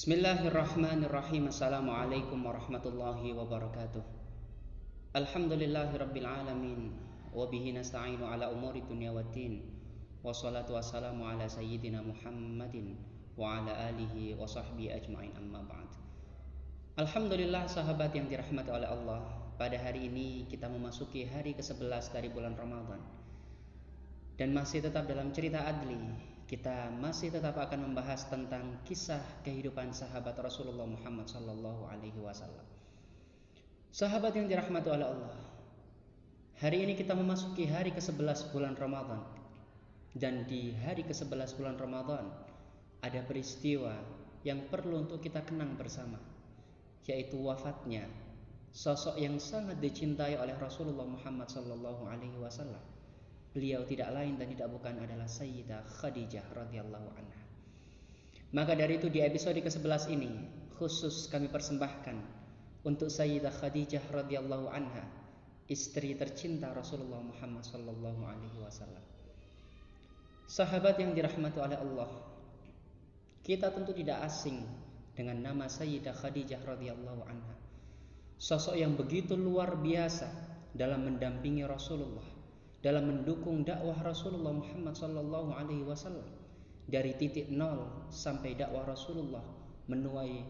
Bismillahirrahmanirrahim. Assalamualaikum warahmatullahi wabarakatuh. Alhamdulillahirabbil alamin wa bihi nasta'inu ala umuri dunya waddin. Wassalatu wassalamu ala sayyidina Muhammadin wa ala alihi wa sahbihi ajma'in, amma ba'd. Alhamdulillah, sahabat yang dirahmati oleh Allah, pada hari ini kita memasuki hari ke-11 dari bulan Ramadan. Dan masih tetap dalam cerita adli, kita masih tetap akan membahas tentang kisah kehidupan sahabat Rasulullah Muhammad SAW. Sahabat yang dirahmati oleh Allah, hari ini kita memasuki hari ke-11 bulan Ramadan. Dan di hari ke-11 bulan Ramadan ada peristiwa yang perlu untuk kita kenang bersama, yaitu wafatnya sosok yang sangat dicintai oleh Rasulullah Muhammad SAW. Beliau tidak lain dan tidak bukan adalah Sayyidah Khadijah radhiyallahu anha. Maka dari itu di episode ke-11 ini khusus kami persembahkan untuk Sayyidah Khadijah radhiyallahu anha, istri tercinta Rasulullah Muhammad sallallahu alaihi wasallam. Sahabat yang dirahmati oleh Allah, kita tentu tidak asing dengan nama Sayyidah Khadijah radhiyallahu anha. Sosok yang begitu luar biasa dalam mendampingi Rasulullah, dalam mendukung dakwah Rasulullah Muhammad sallallahu alaihi wasallam dari titik nol sampai dakwah Rasulullah menuai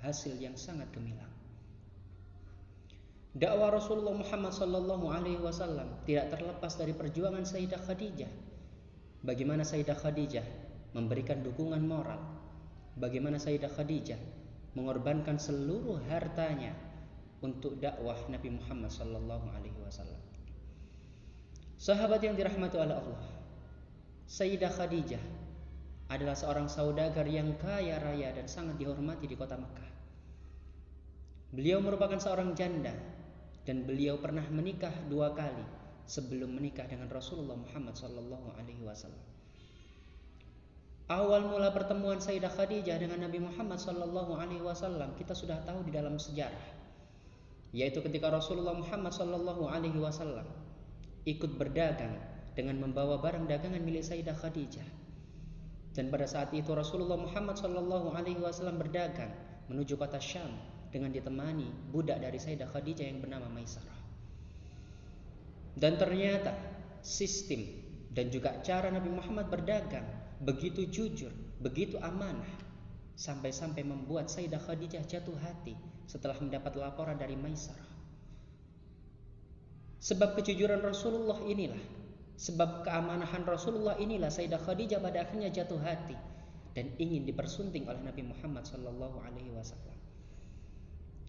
hasil yang sangat gemilang. Dakwah Rasulullah Muhammad sallallahu alaihi wasallam tidak terlepas dari perjuangan Sayyidah Khadijah. Bagaimana Sayyidah Khadijah memberikan dukungan moral, bagaimana Sayyidah Khadijah mengorbankan seluruh hartanya untuk dakwah Nabi Muhammad sallallahu alaihi wasallam. Sahabat yang dirahmati oleh Allah, Sayyidah Khadijah adalah seorang saudagar yang kaya raya dan sangat dihormati di kota Mekah. Beliau merupakan seorang janda dan beliau pernah menikah 2 kali sebelum menikah dengan Rasulullah Muhammad SAW. Awal mula pertemuan Sayyidah Khadijah dengan Nabi Muhammad SAW kita sudah tahu di dalam sejarah, yaitu ketika Rasulullah Muhammad SAW ikut berdagang dengan membawa barang dagangan milik Sayyidah Khadijah. Dan pada saat itu Rasulullah Muhammad SAW berdagang menuju kota Syam dengan ditemani budak dari Sayyidah Khadijah yang bernama Maisarah. Dan ternyata sistem dan juga cara Nabi Muhammad berdagang begitu jujur, begitu amanah, sampai-sampai membuat Sayyidah Khadijah jatuh hati setelah mendapat laporan dari Maisarah. Sebab kejujuran Rasulullah inilah, sebab keamanahan Rasulullah inilah Sayyidah Khadijah pada akhirnya jatuh hati dan ingin dipersunting oleh Nabi Muhammad SAW.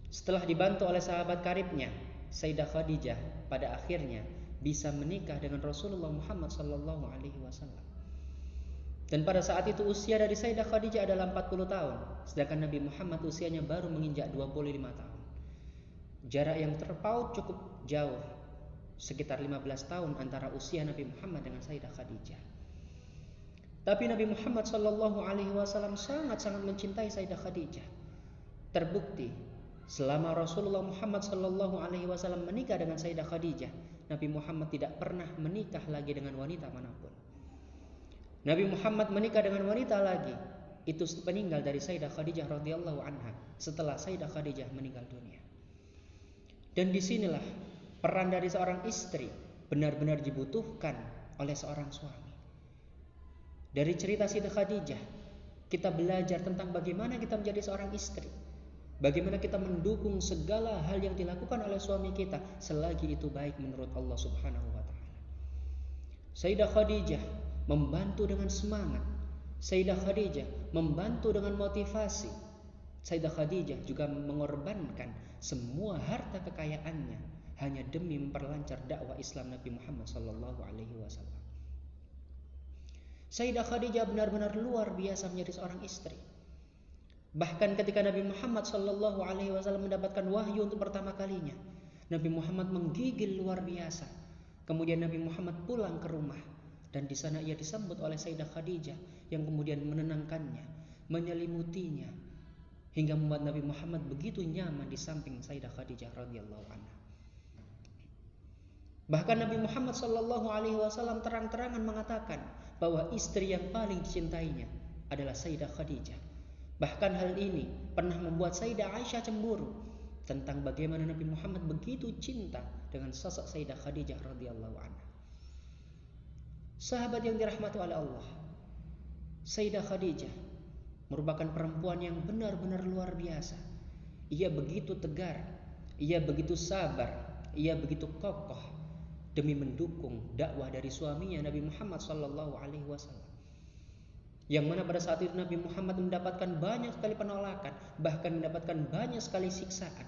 Setelah dibantu oleh sahabat karibnya, Sayyidah Khadijah pada akhirnya bisa menikah dengan Rasulullah Muhammad SAW. Dan pada saat itu usia dari Sayyidah Khadijah adalah 40 tahun, sedangkan Nabi Muhammad usianya baru menginjak 25 tahun. Jarak yang terpaut cukup jauh, sekitar 15 tahun antara usia Nabi Muhammad dengan Sayyidah Khadijah. Tapi Nabi Muhammad SAW sangat-sangat mencintai Sayyidah Khadijah. Terbukti selama Rasulullah Muhammad SAW menikah dengan Sayyidah Khadijah, Nabi Muhammad tidak pernah menikah lagi dengan wanita manapun. Nabi Muhammad menikah dengan wanita lagi itu peninggal dari Sayyidah Khadijah radhiyallahu anha setelah Sayyidah Khadijah meninggal dunia. Dan disinilah peran dari seorang istri benar-benar dibutuhkan oleh seorang suami. Dari cerita Sayyidah Khadijah, kita belajar tentang bagaimana kita menjadi seorang istri. Bagaimana kita mendukung segala hal yang dilakukan oleh suami kita selagi itu baik menurut Allah Subhanahu wa taala. Sayyidah Khadijah membantu dengan semangat. Sayyidah Khadijah membantu dengan motivasi. Sayyidah Khadijah juga mengorbankan semua harta kekayaannya hanya demi memperlancar dakwah Islam Nabi Muhammad SAW. Sayyidah Khadijah benar-benar luar biasa menjadi seorang istri. Bahkan ketika Nabi Muhammad SAW mendapatkan wahyu untuk pertama kalinya, Nabi Muhammad menggigil luar biasa. Kemudian Nabi Muhammad pulang ke rumah dan di sana ia disambut oleh Sayyidah Khadijah yang kemudian menenangkannya, menyelimutinya, hingga membuat Nabi Muhammad begitu nyaman di samping Sayyidah Khadijah radhiyallahu anha. Bahkan Nabi Muhammad SAW terang-terangan mengatakan bahwa istri yang paling dicintainya adalah Sayyidah Khadijah. Bahkan hal ini pernah membuat Sayyidah Aisyah cemburu tentang bagaimana Nabi Muhammad begitu cinta dengan sosok Sayyidah Khadijah radhiyallahu anha. Sahabat yang dirahmati oleh Allah, Sayyidah Khadijah merupakan perempuan yang benar-benar luar biasa. Ia begitu tegar, ia begitu sabar, ia begitu kokoh demi mendukung dakwah dari suaminya Nabi Muhammad sallallahu alaihi wasallam. Yang mana pada saat itu Nabi Muhammad mendapatkan banyak sekali penolakan, bahkan mendapatkan banyak sekali siksaan.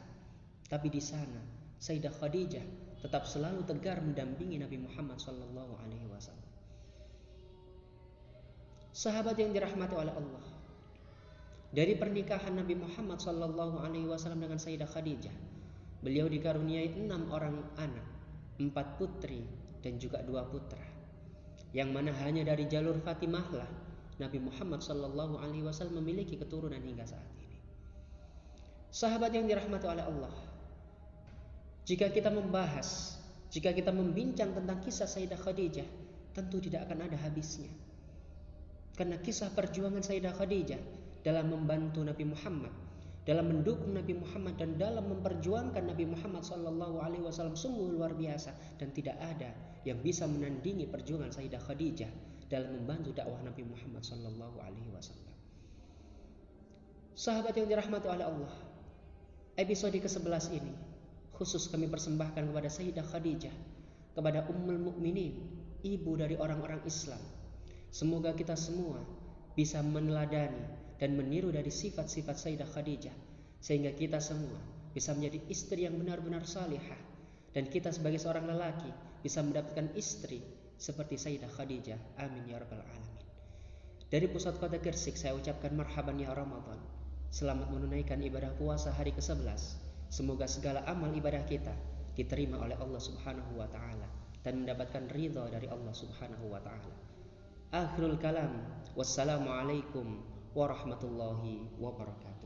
Tapi di sana Sayyidah Khadijah tetap selalu tegar mendampingi Nabi Muhammad sallallahu alaihi wasallam. Sahabat yang dirahmati oleh Allah, dari pernikahan Nabi Muhammad sallallahu alaihi wasallam dengan Sayyidah Khadijah, beliau dikaruniai 6 orang anak, 4 putri dan juga 2 putra. Yang mana hanya dari jalur Fatimah lah Nabi Muhammad sallallahu alaihi wasallam memiliki keturunan hingga saat ini. Sahabat yang dirahmati oleh Allah, jika kita membahas, jika kita membincang tentang kisah Sayyidah Khadijah, tentu tidak akan ada habisnya. Karena kisah perjuangan Sayyidah Khadijah dalam membantu Nabi Muhammad, dalam mendukung Nabi Muhammad dan dalam memperjuangkan Nabi Muhammad sallallahu alaihi wasallam sungguh luar biasa, dan tidak ada yang bisa menandingi perjuangan Sayyidah Khadijah dalam membantu dakwah Nabi Muhammad sallallahu alaihi wasallam. Sahabat yang dirahmati oleh Allah, episode ke-11 ini khusus kami persembahkan kepada Sayyidah Khadijah, kepada Ummul Mukminin, ibu dari orang-orang Islam. Semoga kita semua bisa meneladani dan meniru dari sifat-sifat Sayyidah Khadijah, sehingga kita semua bisa menjadi istri yang benar-benar salihah, dan kita sebagai seorang lelaki bisa mendapatkan istri seperti Sayyidah Khadijah. Amin ya rabbal alamin. Dari pusat kota Gresik saya ucapkan marhaban ya Ramadan. Selamat menunaikan ibadah puasa hari ke-11. Semoga segala amal ibadah kita diterima oleh Allah Subhanahu wa taala dan mendapatkan ridha dari Allah Subhanahu wa taala. Akhirul kalam, wassalamualaikum warahmatullahi wabarakatuh.